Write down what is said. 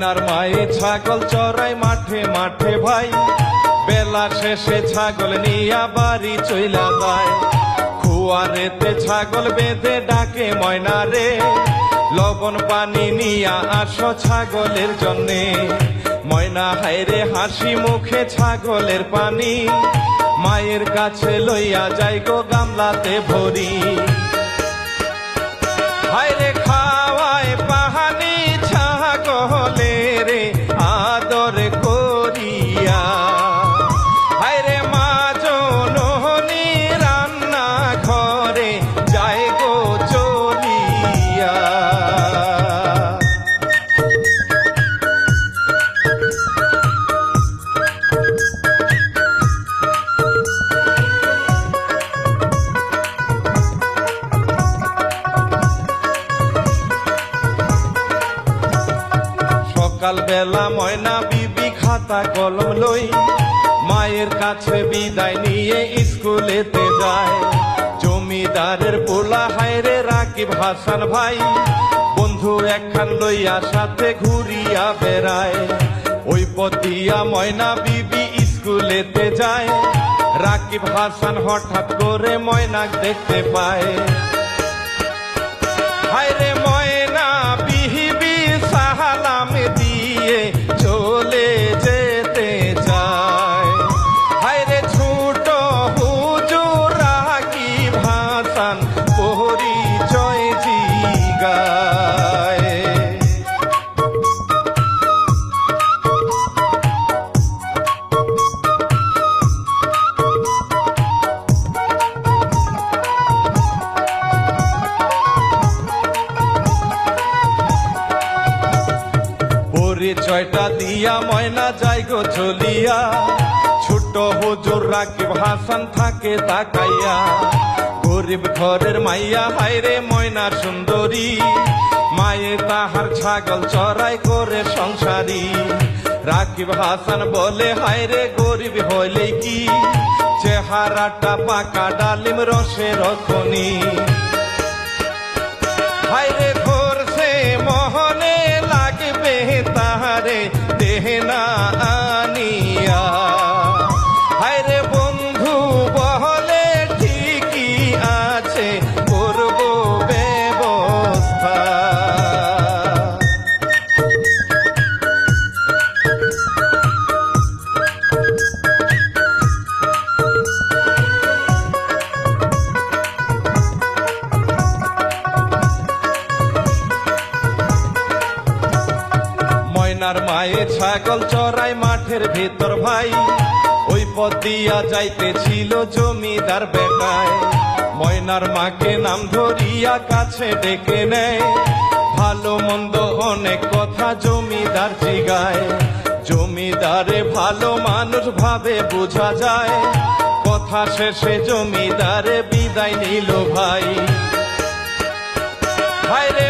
ময়নার মায়ে ছাগল চড়াই মাঠে মাঠে ভাই, বেলা শেষে ছাগল নিয়া বাড়ি চইলা যায়। খুয়ারেতে ছাগল বেঁধে ডাকে ময়না রে, লবণ পানি নিয়া আসো ছাগলের জন্যে। ময়না হায়রে হাসি মুখে ছাগলের পানি, মায়ের কাছে লইয়া যাই গো গামলাতে ভরি। হায়রে খাওয়ায় পাহানি ছাগলের আদর করিয়া, হায়রে মা জননী রান্না ঘরে যায় গো চলিয়া। সকাল বেলা ময়না বিবি খাতা কলম লই, মায়ের কাছে বিদায় নিয়ে স্কুলেতে যায়। জমিদারের পোলা হায়রে রাকিব হাসান ভাই, বন্ধু একখান লইয়া সাথে ঘুরিয়া বেড়ায়। ওই পথিয়া ময়না বিবি স্কুলেতে যায়, রাকিব হাসান হঠাৎ করে ময়নাক দেখতে পায়। হায়রে ময়না বিবি সালাম দিয়ে চলে যেতে চায়। হায়রে ছোট হুজুর রাকিব হাসান পরিচয় জিগায়। পরিচয়টা দিয়া ময়না যাই গো চলিয়া, ছোট হুজুর রাকিব হাসান থাকে তাকাইয়া। গরিব ঘরের মাইয়া হায়রে ময়না সুন্দরী, মায়ে তাহার ছাগল চড়াই করে সংসারী। রাকিব হাসান বলে হায়রে গরিব হইলে কি, চেহারাটা পাকা ডালিম রসের খনি। হায়রে ঘরছে মোহনে লাগবে তাহারে দেহনা আনিয়া। হায়রে বন্ধু বহলে ঠিকই আছে করব ব্যবস্থা। ময়নার মায়ে ছাগল চড়াই মাঠের ভেতর ভাই, ওই পথ দিয়া যাইতেছিল জমিদার বেটায়। ময়নার মাকে নাম ধরিয়া কাছে ডেকে নেয়, ভালো মন্দ অনেক কথা জমিদার জিগায়। জমিদারে ভালো মানুষ ভাবে বোঝা যায়, কথা শেষে জমিদারে বিদায় নিল ভাই। হায়রে